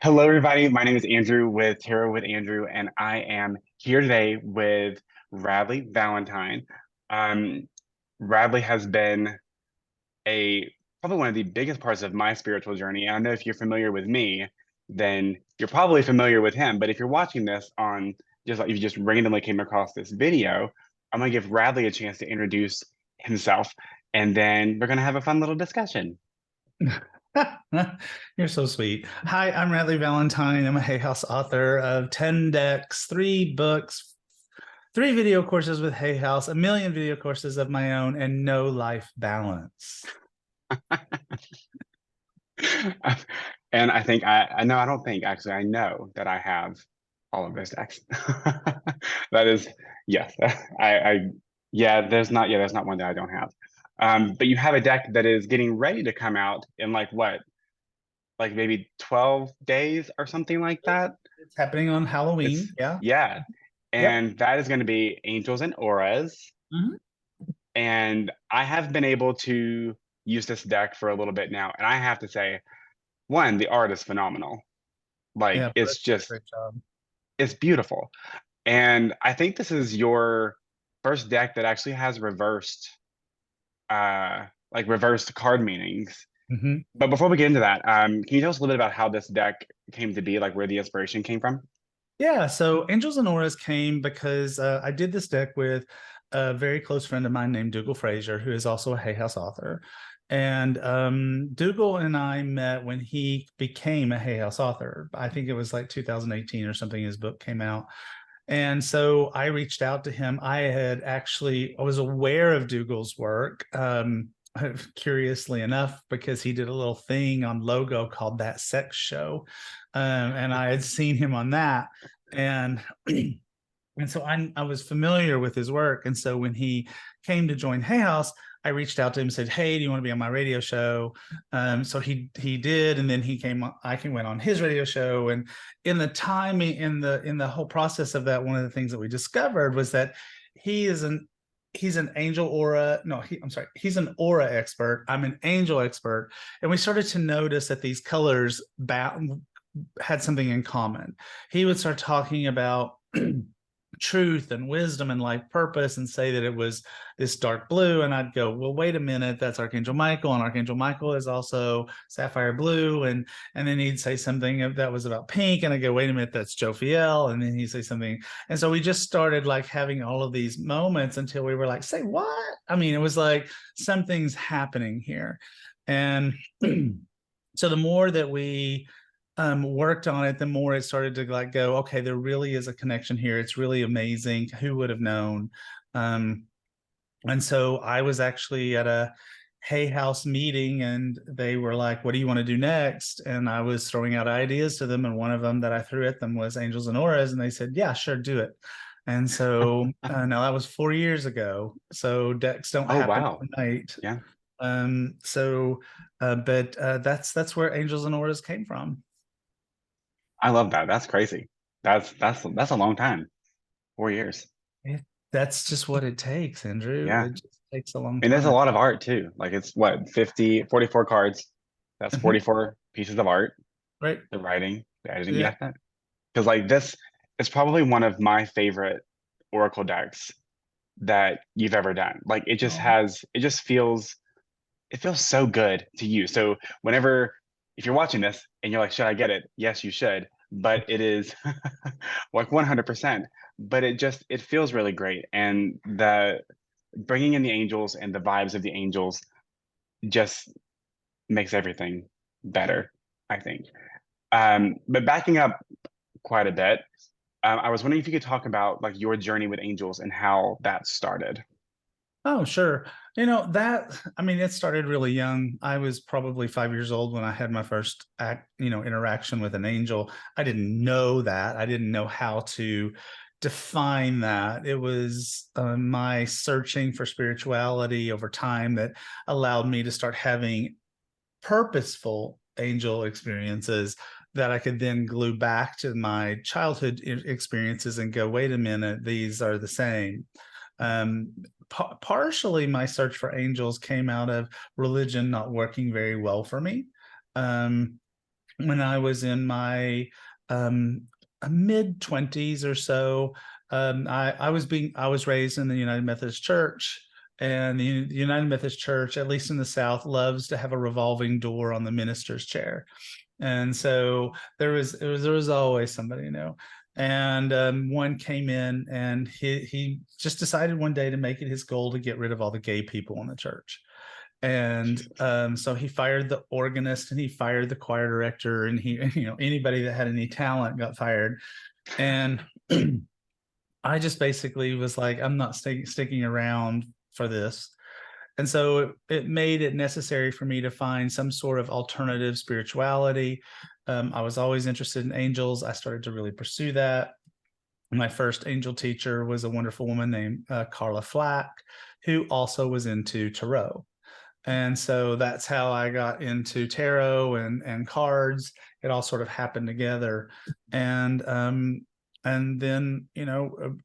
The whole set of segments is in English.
Hello, everybody. My name is Andrew with Tarot with Andrew, and I am here today with Radleigh Valentine. Um, Radleigh has been a probably one of the biggest parts of my spiritual journey. And I know if you're familiar with me, then you're probably familiar with him. But if you're watching this on just like if you just randomly came across this video, I'm gonna give Radleigh a chance to introduce himself, and then we're gonna have a fun little discussion. You're so sweet. Hi, I'm Radleigh Valentine. I'm a Hay House author of 10 decks, 3 books, 3 video courses with Hay House, a million video courses of my own, and no life balance. And I think I know I don't think actually I know that I have all of those decks. That is yes. I there's not one that I don't have. But you have a deck that is getting ready to come out in like what? Like maybe 12 days or something like that. It's happening on It's Halloween. Yeah. yeah. Yep. And that is going to be Angels and Auras. Mhm. And I have been able to use this deck for a little bit now. And I have to say, one, the art is phenomenal. Like Yeah, it's Brett did a just great job. it's beautiful. And I think this is your first deck that actually has reversed card meanings. Mhm. But before we get into that, can you tell us a little bit about how this deck came to be, like where the inspiration came from? Yeah, so Angels and Auras came because I did this deck with a very close friend of mine named Dougall Fraser, who is also a Hay House author. And Dougal and I met when he became a Hay House author. I think it was like 2018 or something. His book came out. And so I reached out to him. I was aware of Dougal's work, curiously enough, because he did a little thing on Logo called That Sex Show. And I had seen him on that. And and so I was familiar with his work. And so when he came to join Hay House, I reached out to him and said, "Hey, do you want to be on my radio show?" So he did, and then he came. Went on his radio show, and in the timing in the whole process of that, one of the things that we discovered was that he is an he's an angel aura. No, I'm sorry, he's an aura expert. I'm an angel expert, and we started to notice that these colors had something in common. He would start talking about truth and wisdom and life purpose and say that it was this dark blue, and I'd go, well, wait a minute, that's Archangel Michael, and Archangel Michael is also sapphire blue. And then he'd say something that was about pink, and I go, wait a minute, that's Jophiel. And then he'd say something, and so we just started like having all of these moments until we were like, say what? I mean, it was like something's happening here. And so the more that we worked on it, the more it started to like go, okay, there really is a connection here. It's really amazing. Who would have known? Um, and so I was actually at a Hay House meeting, and they were like, "What do you want to do next?" And I was throwing out ideas to them, and one of them that I threw at them was Angels and Auras, and they said, "Yeah, sure, do it." And so now that was 4 years ago. So decks don't Oh happen wow. overnight. Yeah. But that's where Angels and Auras came from. I love that. That's crazy. That's a long time. 4 years. It, that's just what it takes, Andrew. Yeah. It just takes a long And there's a time. lot of art too. Like it's what, 50, 44 cards. That's Mhm. 44 pieces of art. Right. The writing, the editing. Yeah. Yeah. Because like this is probably one of my favorite Oracle decks that you've ever done. Like Oh, it feels so good to use. So whenever if you're watching this and you're like, should I get it? Yes, you should. But it is like 100%. But it feels really great. And the bringing in the angels and the vibes of the angels just makes everything better, I think. But backing up quite a bit, I was wondering if you could talk about like your journey with angels and how that started. oh, sure. I mean, it started really young. I was probably 5 years old when I had my first interaction with an angel. I didn't know that. I didn't know how to define that. It was my searching for spirituality over time that allowed me to start having purposeful angel experiences that I could then glue back to my childhood experiences and go, wait a minute, these are the same. Um, Partially, my search for angels came out of religion not working very well for me. Um, when I was in my um, mid 20s or so. I was raised in the United Methodist Church, and the United Methodist Church, at least in the South, loves to have a revolving door on the minister's chair. And so there was always somebody new. And one came in, and he just decided one day to make it his goal to get rid of all the gay people in the church. And so he fired the organist, and he fired the choir director, and he, anybody that had any talent got fired. And I just basically was like, I'm not sticking around for this. And so it made it necessary for me to find some sort of alternative spirituality. I was always interested in angels. I started to really pursue that. My first angel teacher was a wonderful woman named Carla Flack, who also was into tarot. And so that's how I got into tarot and cards. It all sort of happened together. And then,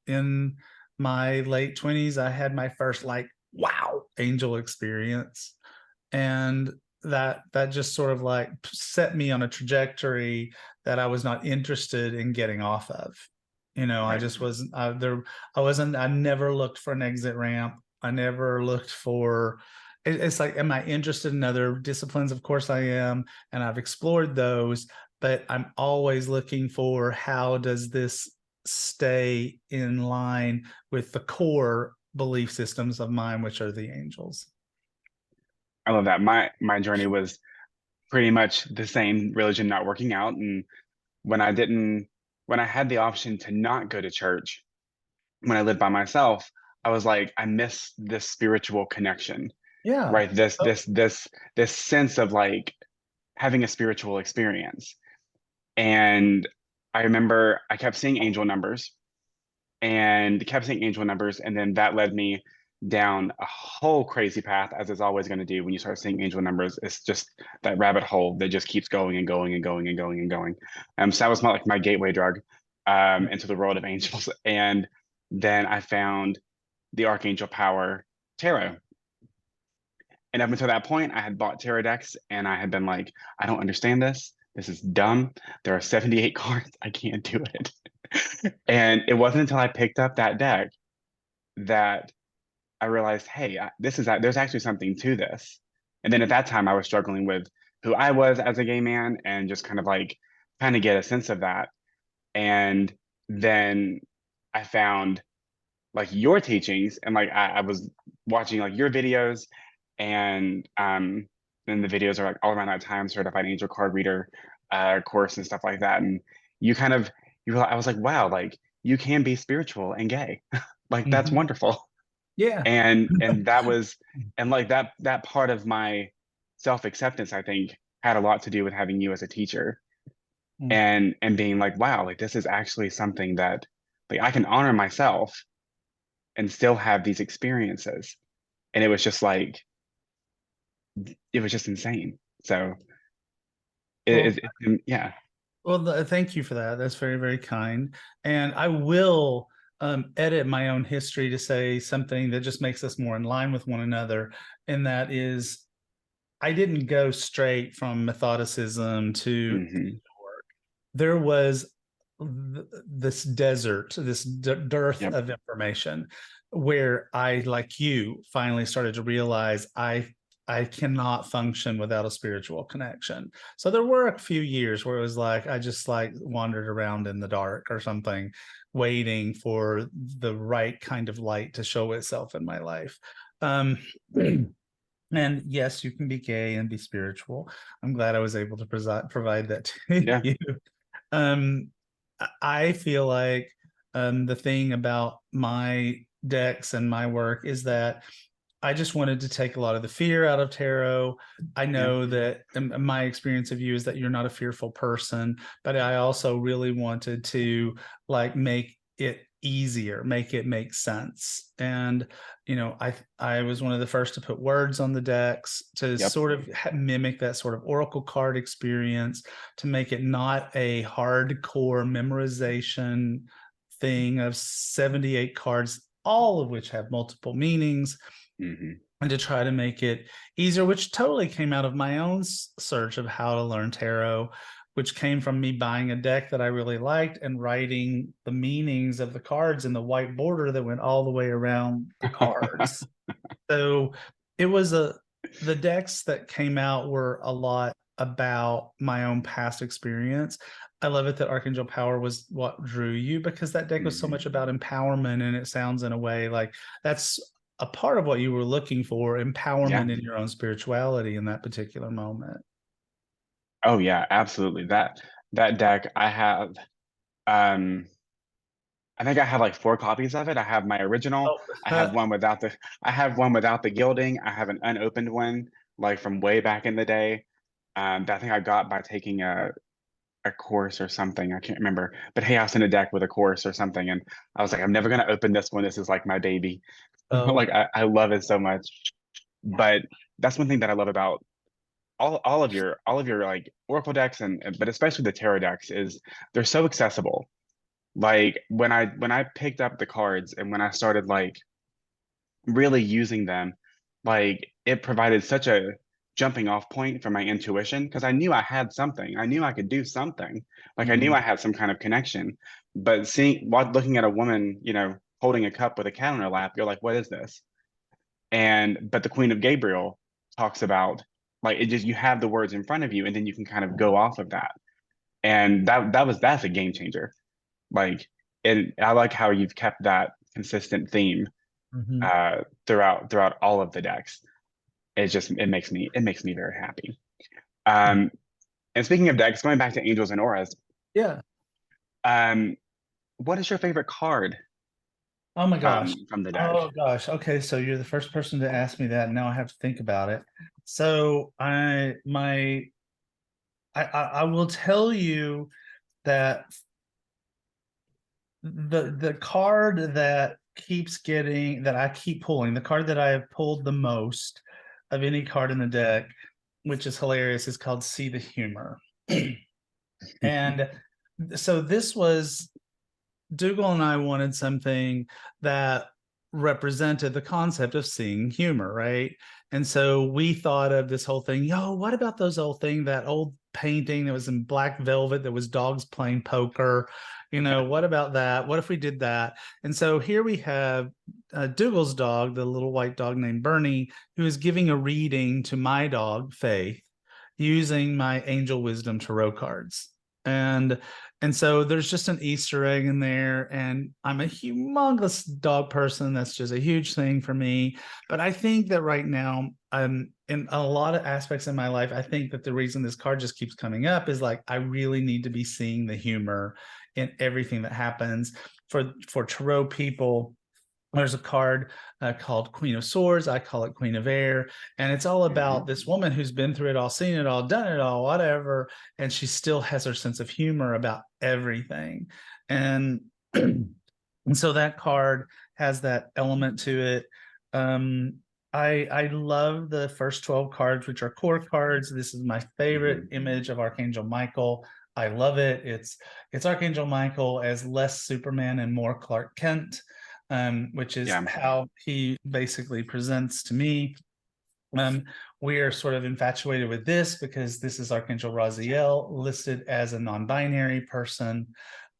in my late 20s, I had my first like wow angel experience. And that just sort of like set me on a trajectory that I was not interested in getting off of. I Right. just wasn't there. I never looked for an exit ramp. I never looked for it's like, am I interested in other disciplines? Of course I am. And I've explored those, but I'm always looking for how does this stay in line with the core belief systems of mine, which are the angels. I love that. My journey was pretty much the same, religion not working out. And when I didn't, when I had the option to not go to church, when I lived by myself, I was like, I miss this spiritual connection, Yeah. right? This, Oh, this, this, this sense of like having a spiritual experience. And I remember I kept seeing angel numbers and kept seeing angel numbers. And then that led me down a whole crazy path, as it's always going to do when you start seeing angel numbers. It's just that rabbit hole that just keeps going and going and going and going and going. So that was like my gateway drug into the world of angels. And then I found the Archangel Power Tarot. And up until that point, I had bought tarot decks and I had been like, I don't understand this. This is dumb. There are 78 cards. I can't do it. And it wasn't until I picked up that deck that I realized, hey, there's actually something to this. And then at that time, I was struggling with who I was as a gay man and just kind of like trying to get a sense of that. And then I found like your teachings and like I was watching like your videos and then the videos are like all around that time certified angel card reader course and stuff like that. And you kind of I was like, wow, like you can be spiritual and gay. Like that's mhm. wonderful. Yeah. And that was and like that part of my self-acceptance, I think, had a lot to do with having you as a teacher Mm. and being like, wow, like this is actually something that like I can honor myself and still have these experiences. And it was just like it was just insane. So Well, yeah, thank you for that. That's very, very kind. And I will edit my own history to say something that just makes us more in line with one another. And that is, I didn't go straight from Methodicism to hmm work. There was this desert, this dearth yep, of information where I, like you, finally started to realize I cannot function without a spiritual connection. So there were a few years where it was like I just like wandered around in the dark or something, waiting for the right kind of light to show itself in my life. Um, and yes, you can be gay and be spiritual. I'm glad I was able to provide that to yeah, you. Um, I feel like the thing about my decks and my work is that I just wanted to take a lot of the fear out of tarot. I yeah, know that my experience of you is that you're not a fearful person, but I also really wanted to like make it easier, make it make sense. And I was one of the first to put words on the decks to yep, sort of mimic that sort of oracle card experience, to make it not a hardcore memorization thing of 78 cards, all of which have multiple meanings, hmm and to try to make it easier, which totally came out of my own search of how to learn tarot. which came from me buying a deck that I really liked and writing the meanings of the cards in the white border that went all the way around the cards. So it was the decks that came out were a lot about my own past experience. I love it that Archangel Power was what drew you, because that deck was so Mhm. much about empowerment, and it sounds in a way like that's a part of what you were looking for, Yeah. empowerment in your own spirituality in that particular moment. Oh yeah, absolutely. That deck I have um I think I have like four copies of it. I have my original. Oh, I have one without the I have one without the gilding. I have an unopened one, like from way back in the day. That I think I got by taking a course or something. I can't remember. But hey, I was in a deck with a course or something, and I was like, I'm never gonna open this one. This is like my baby. oh, Like I love it so much. But that's one thing that I love about all of your like Oracle decks and but especially the tarot decks is they're so accessible. Like when I picked up the cards and when I started like really using them, like it provided such a jumping off point for my intuition because I knew I had something. I knew I could do something. Like I knew mhm, I had some kind of connection. But seeing what looking at a woman, you know, holding a cup with a cat on her lap, you're like, what is this? And but the Queen of Gabriel talks about like it just you have the words in front of you and then you can kind of go off of that. And that's a game changer. Like, and I like how you've kept that consistent theme mhm. throughout all of the decks. It makes me very happy. Mm. And speaking of decks, going back to Angels and Auras, Yeah. um, what is your favorite card Oh my gosh. from the deck? Oh gosh. Okay, so you're the first person to ask me that. And now I have to think about it. So I will tell you that the card that keeps getting that I keep pulling, the card that I have pulled the most of any card in the deck, which is hilarious, is called See the Humor. And so this was Dougal and I wanted something that represented the concept of seeing humor, right? And so we thought of this whole thing. Yo, what about those old thing, that old painting that was in black velvet that was dogs playing poker? You know, what about that? What if we did that? And so here we have Dougal's dog, the little white dog named Bernie, who is giving a reading to my dog, Faith, using my Angel Wisdom Tarot cards. And and so there's just an Easter egg in there. And I'm a humongous dog person. That's just a huge thing for me. But I think that right now, in a lot of aspects in my life, I think that the reason this card just keeps coming up is like I really need to be seeing the humor in everything that happens. For tarot people, there's a card called Queen of Swords. I call it Queen of Air. And it's all about Mhm. this woman who's been through it all, seen it all, done it all, whatever. And she still has her sense of humor about everything. And, and so that card has that element to it. Um, I love the first 12 cards, which are core cards. This is my favorite Mhm. image of Archangel Michael. I love it. It's Archangel Michael as less Superman and more Clark Kent, which is Yeah, how he basically presents to me. Um, we are sort of infatuated with this because this is Archangel Raziel listed as a non-binary person.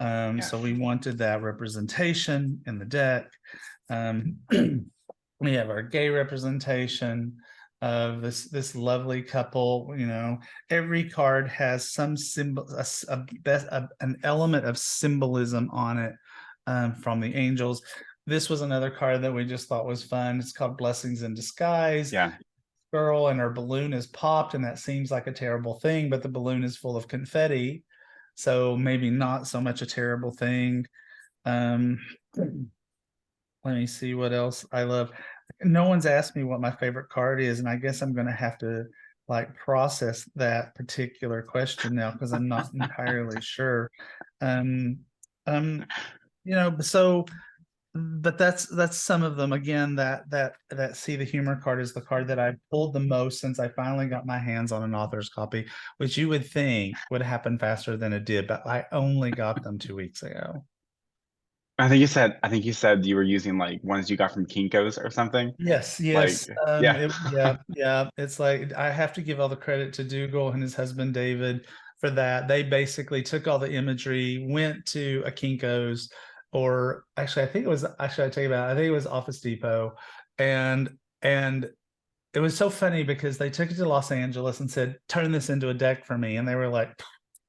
So yes, we wanted that representation in the deck. Um, we have our gay representation of this lovely couple. You know, every card has some symbol, an element of symbolism on it, from the angels. This was another card that we just thought was fun. It's called Blessings in Disguise. yeah. Girl and her balloon is popped, and that seems like a terrible thing, but the balloon is full of confetti, so maybe not so much a terrible thing. um let me see what else I love. No one's asked me what my favorite card is, and I guess I'm going to have to like process that particular question now because I'm not entirely sure. um um so but that's some of them. Again, that See the Humor card is the card that I pulled the most since I finally got my hands on an author's copy, which you would think would happen faster than it did, but I only got them 2 weeks ago. I think you said you were using like ones you got from Kinko's or something. Yes, Like, yes. yeah. Yeah, yeah. It's like I have to give all the credit to Dougal and his husband David. for that. They basically took all the imagery, went to a Kinko's, or actually, I think it was actually I tell you about. It, I think it was Office Depot, and it was so funny because they took it to Los Angeles and said, "Turn this into a deck for me," and they were like,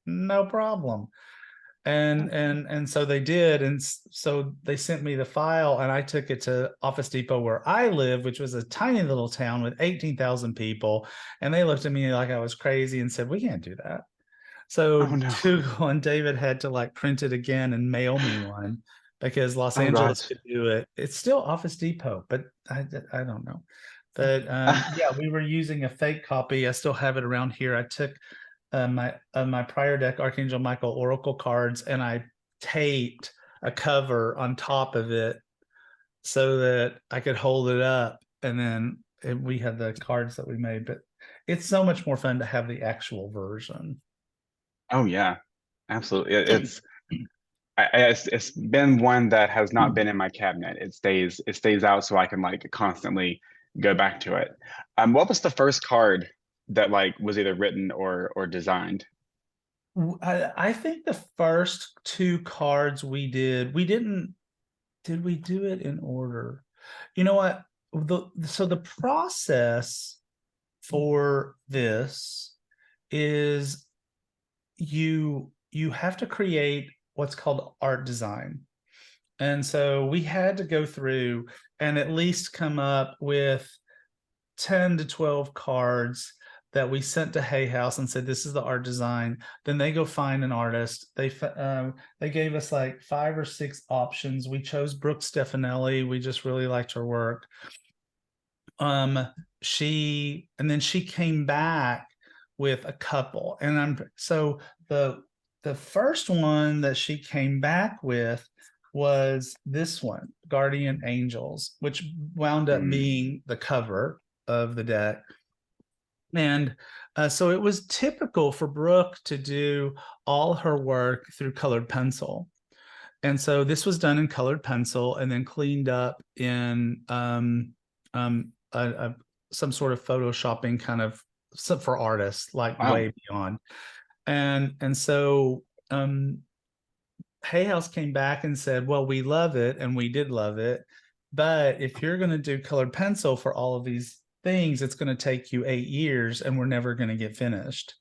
"No problem." And so they did, and so they sent me the file, and I took it to Office Depot where I live, which was a tiny little town with 18,000 people, and they looked at me like I was crazy and said, "We can't do that." Oh So no. Dougal and David had to like print it again and mail me one because Los Oh Angeles gosh. could do it. It's still Office Depot, but I don't know. But yeah, we were using a fake copy. I still have it around here. I took my prior deck Archangel Michael Oracle cards and I taped a cover on top of it so that I could hold it up, and then we had the cards that we made. But it's so much more fun to have the actual version. Oh yeah, absolutely. It's been one that has not been in my cabinet. It stays out so I can like constantly go back to it. What was the first card that like was either written or designed? I think the first two cards we did we do it in order? You know what? So the process for this is you have to create what's called art design. And so we had to go through and at least come up with 10 to 12 cards that we sent to Hay House and said, "This is the art design." Then they go find an artist. They gave us like 5 or 6 options. We chose Brooke Stefanelli. We just really liked her work. She and then she came back with a couple, and the first one that she came back with was this one, Guardian Angels, which wound up Mm, being the cover of the deck. And so it was typical for Brooke to do all her work through colored pencil. And so this was done in colored pencil and then cleaned up in some sort of photoshopping kind of for artists, like wow. way beyond. And so Hay House came back and said, "Well, we love it," and we did love it. But if you're going to do colored pencil for all of these things, it's going to take you 8 years and we're never going to get finished.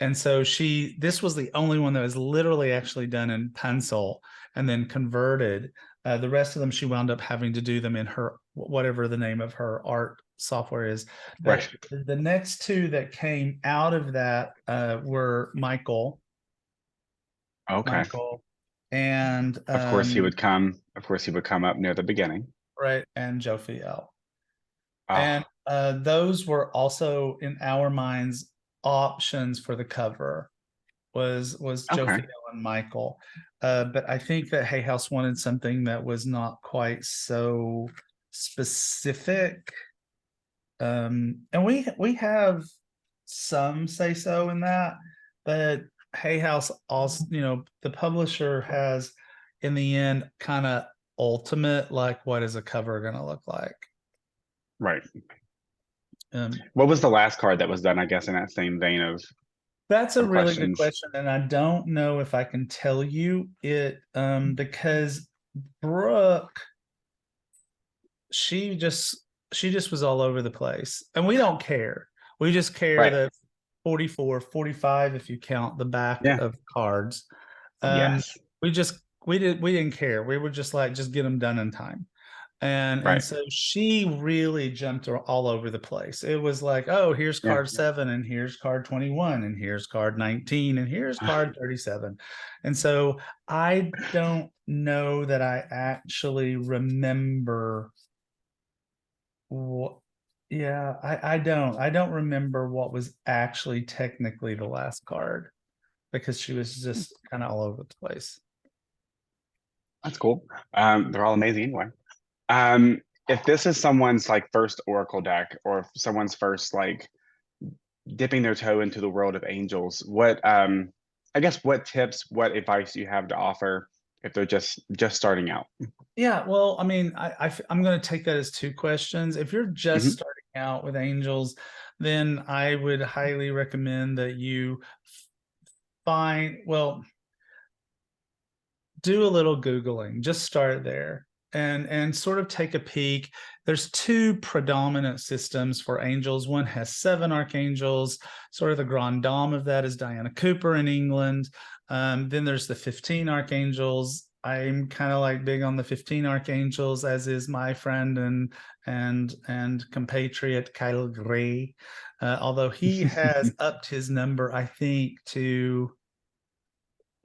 And so this was the only one that was literally actually done in pencil and then converted. The rest of them, she wound up having to do them in her, whatever the name of her art software is. Right. But the next two that came out of that were Okay. Michael, and Of course he would come. Of course he would come up near the beginning. right, and Jophiel. And Ah, those were also in our minds options for the cover was okay. Jophiel and Michael. But I think that Hay House wanted something that was not quite so specific. And we have some say so in that, but Hay House also, the publisher has in the end kind of ultimate like what is a cover going to look like. Right. Um, What was the last card that was done, I guess, in that same vein that's a of really good questions? question, and I don't know if I can tell you it because Brooke, she just she just was all over the place, and we don't care. We just care Right. that 44, 45, if you count the back Yeah. of cards. Um, Yes. we didn't care. We were just like, just get them done in time. And Right. so she really jumped all over the place. It was like, oh, here's Yeah. card 7, and here's card 21, and here's card 19, and here's card 37. And so I don't know that I actually remember what. Yeah, I don't remember what was actually technically the last card because she was just kind of all over the place. That's cool. They're all amazing anyway. Um, if this is someone's like first Oracle deck or if someone's first like dipping their toe into the world of angels, what I guess what tips, what advice do you have to offer if they're just starting out? Yeah, well, I mean, I'm going to take that as two questions. If you're just Hmm. starting out with angels, then I would highly recommend that you find, well, do a little Googling, just start there and sort of take a peek. There's two predominant systems for angels. One has 7 archangels. Sort of the grand dame of that is Diana Cooper in England. Then there's the 15 archangels. I'm kind of like big on the 15 archangels, as is my friend and compatriot Kyle Gray. Although he has upped his number, I think, to,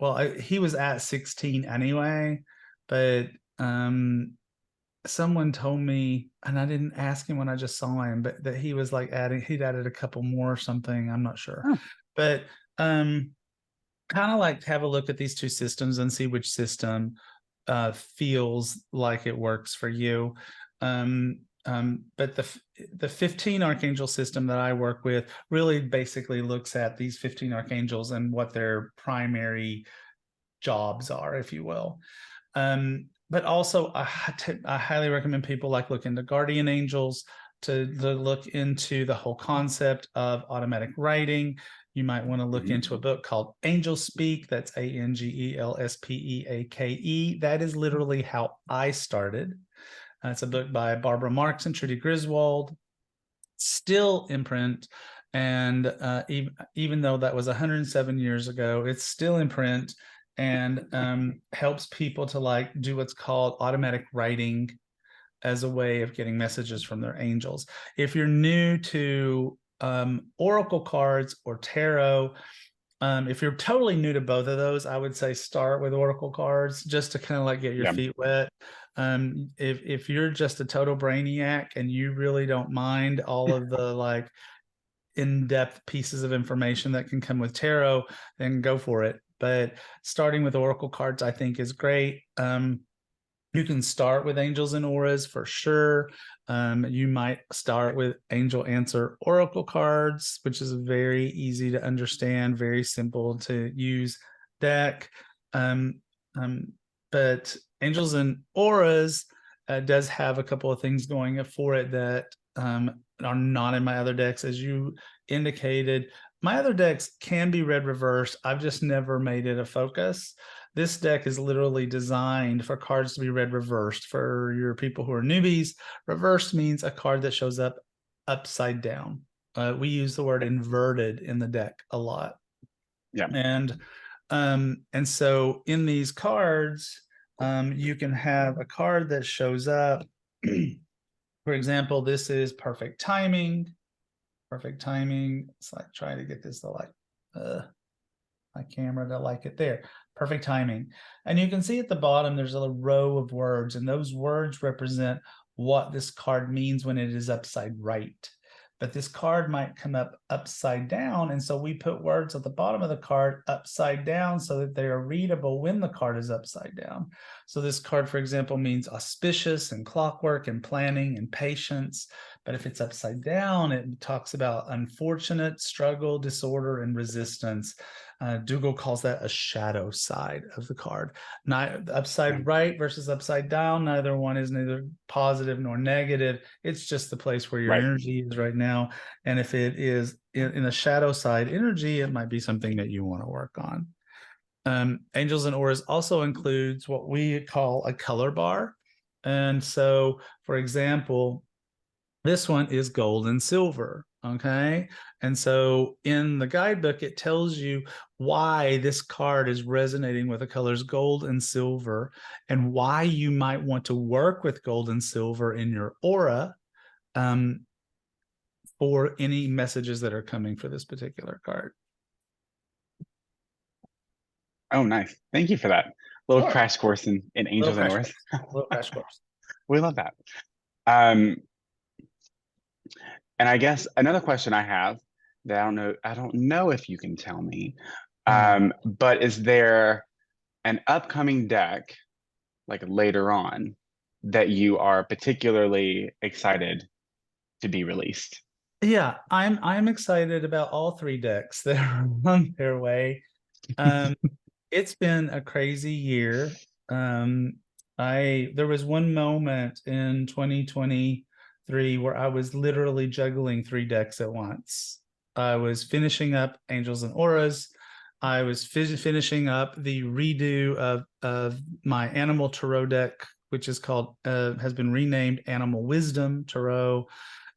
well, he was at 16 anyway, but someone told me, and I didn't ask him when I just saw him, but that he was like he'd added a couple more or something. I'm not sure. Oh. But kind of like have a look at these two systems and see which system feels like it works for you. But the 15 archangel system that I work with really basically looks at these 15 archangels and what their primary jobs are, if you will. But also, I highly recommend people like look into guardian angels, to look into the whole concept of automatic writing. You might want to look into a book called Angel Speak. That's ANGELSPEAKE. That is literally how I started. It's a book by Barbara Marks and Trudy Griswold, still in print. And even though that was 107 years ago, it's still in print and helps people to like do what's called automatic writing as a way of getting messages from their angels. If you're new to oracle cards or tarot, if you're totally new to both of those, I would say start with oracle cards just to kind of like get your feet wet. If you're just a total brainiac and you really don't mind all of the like in-depth pieces of information that can come with tarot, then go for it. But starting with oracle cards, I think, is great. You can start with angels and auras for sure. You might start with angel answer oracle cards, which is a very easy to understand, very simple to use deck. But angels and auras does have a couple of things going for it that are not in my other decks, as you indicated. My other decks can be read reversed. I've just never made it a focus. This deck is literally designed for cards to be read reversed. For your people who are newbies, reversed means a card that shows up upside down. We use the word inverted in the deck a lot. Yeah. And so in these cards, you can have a card that shows up. For example, this is perfect timing. Perfect timing. It's like trying to get this to like my camera to like it there. Perfect timing. And you can see at the bottom, there's a row of words, and those words represent what this card means when it is upside right. But this card might come up upside down. And so we put words at the bottom of the card upside down so that they are readable when the card is upside down. So this card, for example, means auspicious and clockwork and planning and patience. But if it's upside down, it talks about unfortunate, struggle, disorder, and resistance. Dougall calls that a shadow side of the card. Not upside right versus upside down. Neither one is neither positive nor negative. It's just the place where your energy is right now. And if it is in a shadow side energy, it might be something that you want to work on. Angels and auras also includes what we call a color bar. And so, for example, this one is gold and silver. Okay. And so in the guidebook, it tells you why this card is resonating with the colors gold and silver, and why you might want to work with gold and silver in your aura for any messages that are coming for this particular card. Oh, nice. Thank you for that little crash course in angels and auras. Little crash course. We love that. And I guess another question I have that I don't know if you can tell me, but is there an upcoming deck, like later on, that you are particularly excited to be released? Yeah, I'm excited about all 3 decks that are on their way. It's been a crazy year. There was one moment in 2023 where I was literally juggling 3 decks at once. I was finishing up Angels and Auras. I was finishing up the redo of my animal tarot deck, which is called has been renamed Animal Wisdom Tarot.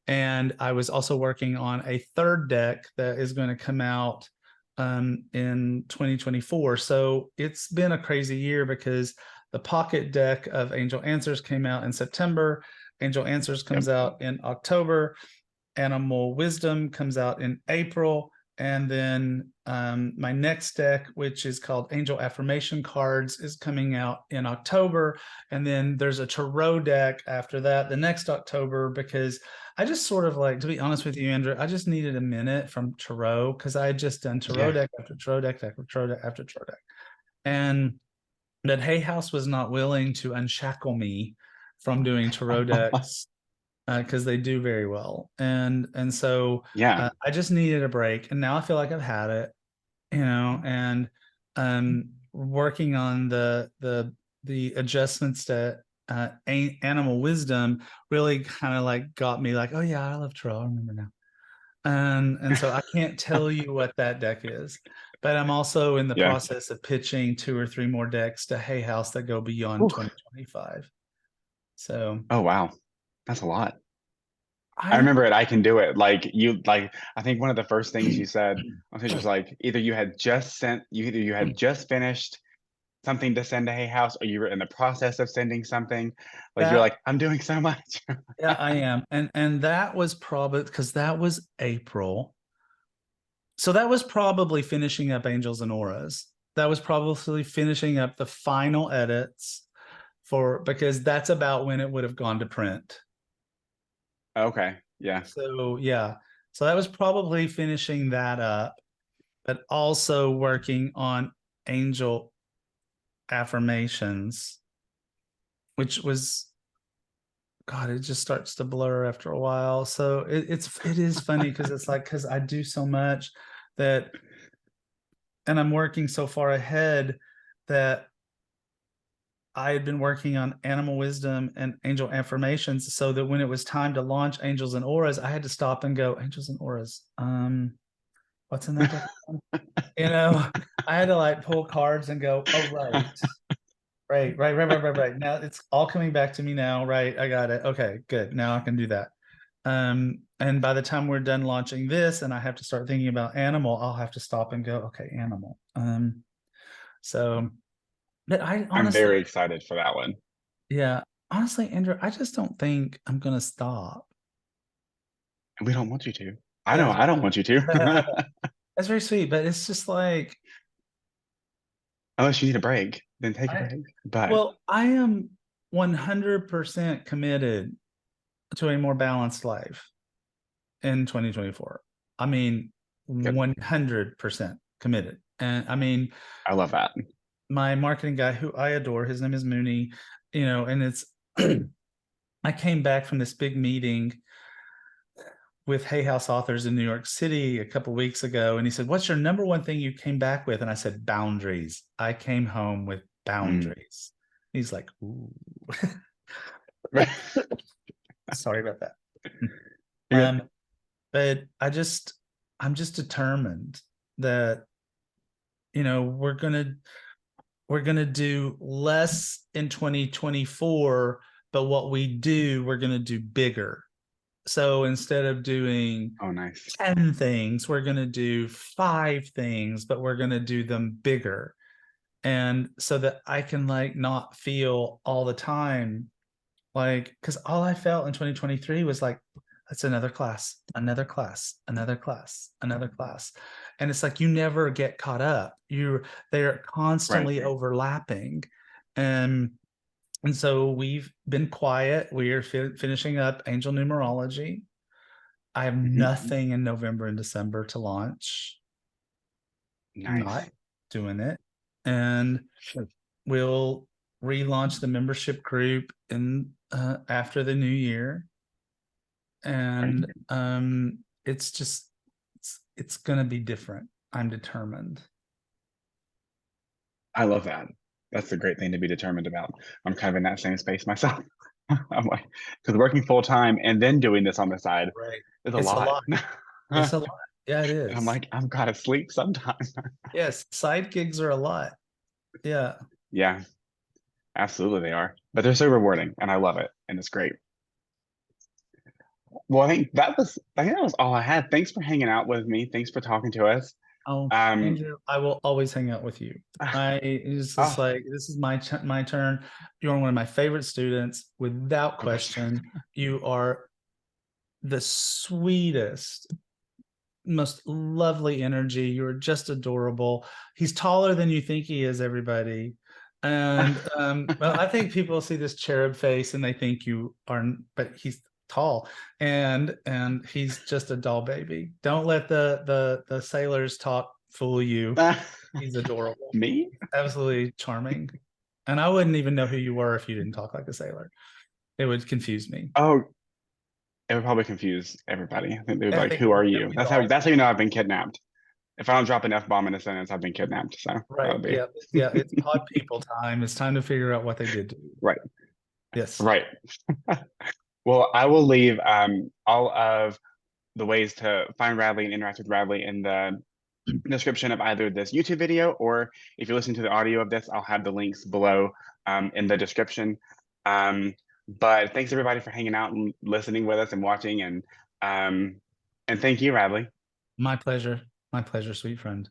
And I was also working on a third deck that is going to come out in 2024. So it's been a crazy year because the pocket deck of Angel Answers came out in September. Angel Answers Yep. comes out in October. Animal Wisdom comes out in April. And then my next deck, which is called Angel Affirmation Cards, is coming out in October. And then there's a tarot deck after that, the next October, because I just sort of like, to be honest with you, Andrew, I just needed a minute from tarot because I had just done tarot Yeah. deck after tarot deck after tarot deck after tarot deck. And that Hay House was not willing to unshackle me from doing tarot decks because they do very well. And so Yeah. I just needed a break, and now I feel like I've had it, and working on the adjustments to Animal Wisdom really kind of like got me like, oh yeah, I love tarot. I remember now. And so I can't tell you what that deck is, but I'm also in the Yeah. process of pitching 2 or 3 more decks to Hay House that go beyond Whew. 2025. So Oh wow. That's a lot. I I remember it. I can do it. Like you, like I think one of the first things you said on stage was like either you had just finished something to send to Hay House, or you were in the process of sending something. Like you're that like, I'm doing so much. yeah, I am. And that was probably because that was April. So that was probably finishing up Angels and Auras. That was probably finishing up the final edits for because that's about when it would have gone to print. Okay. Yeah. So yeah. So that was probably finishing that up, but also working on Angel Affirmations, which was God, it just starts to blur after a while. So it is funny because it's like because I do so much that, and I'm working so far ahead that I had been working on Animal Wisdom and Angel Affirmations, so that when it was time to launch Angels and Auras, I had to stop and go Angels and Auras. What's in that deck? You know, I had to like pull cards and go, oh right. Now it's all coming back to me now. Right, I got it. Okay, good. Now I can do that. And by the time we're done launching this and I have to start thinking about animal, I'll have to stop and go, okay, animal. So but I I'm honestly, very excited for that one. yeah, honestly, Andrew, I just don't think I'm gonna stop. And we don't want you to. I know That's I don't want you to. that's very sweet, but it's just like Unless you need a break, then take a I break. But well, I am 100% committed to a more balanced life in 2024. I mean, good. 100% committed. And I mean, I love that. my marketing guy who I adore, his name is Mooney, and it's I came back from this big meeting with Hay House authors in New York City a couple weeks ago, and he said, "What's your number one thing you came back with?" And I said, "Boundaries. I came home with Mm. boundaries." He's like, "Ooh, sorry about that." You're good. But I'm just determined that we're gonna do less in 2024, but what we do, we're gonna do bigger. So instead of doing Oh, nice. 10 things, we're going to do 5 things, but we're going to do them bigger. And so that I can like not feel all the time like, because all I felt in 2023 was like, that's another class, another class, another class, another class. And it's like you never get caught up. They're Right. constantly overlapping. And and so we've been quiet. We are finishing up angel numerology. I have Hmm. nothing in November and December to launch. I'm not Nice. doing it. And we'll relaunch the membership group in after the new year. Right. And it's just it's gonna be different. I'm determined. I love that. That's a great thing to be determined about. I'm kind of in that same space myself. I'm like, because working full time and then doing this on the side Right. is a It's a lot. lot. It's a lot. Yeah, it And I'm is. like, I've got to sleep sometime. Yes, side gigs are a lot. Yeah. Yeah, absolutely they are. But they're so rewarding and I love it. And it's great. Well, I think that was all I had. Thanks for hanging out with me. Thanks for talking to us. Oh, Um, Andrew, I will always hang out with you. I it's just oh, like this is my turn. You are one of my favorite students, without oh gosh. question. You are the sweetest, most lovely energy. You're just adorable. He's taller than you think he is, everybody. And well, I think people see this cherub face and they think you are, but he's tall and he's just a doll baby. Don't let the sailors talk fool you. He's adorable. Me? Absolutely charming. And I wouldn't even know who you were if you didn't talk like a sailor. It would confuse me. Oh, it would probably confuse everybody. I think they would be I like, think "Who are it'll you?" be dolls. That's how you know I've been kidnapped. If I don't drop an F bomb in a sentence, I've been kidnapped. So Right. that'll be Yeah. Yeah. It's odd people time. It's time to figure out what they did to you. right. Yes. Right. Well, I will leave all of the ways to find Radley and interact with Radley in the description of either this YouTube video, or if you're listening to the audio of this, I'll have the links below in the description. But thanks everybody for hanging out and listening with us and watching, um, and thank you, Radley. My pleasure. My pleasure, sweet friend.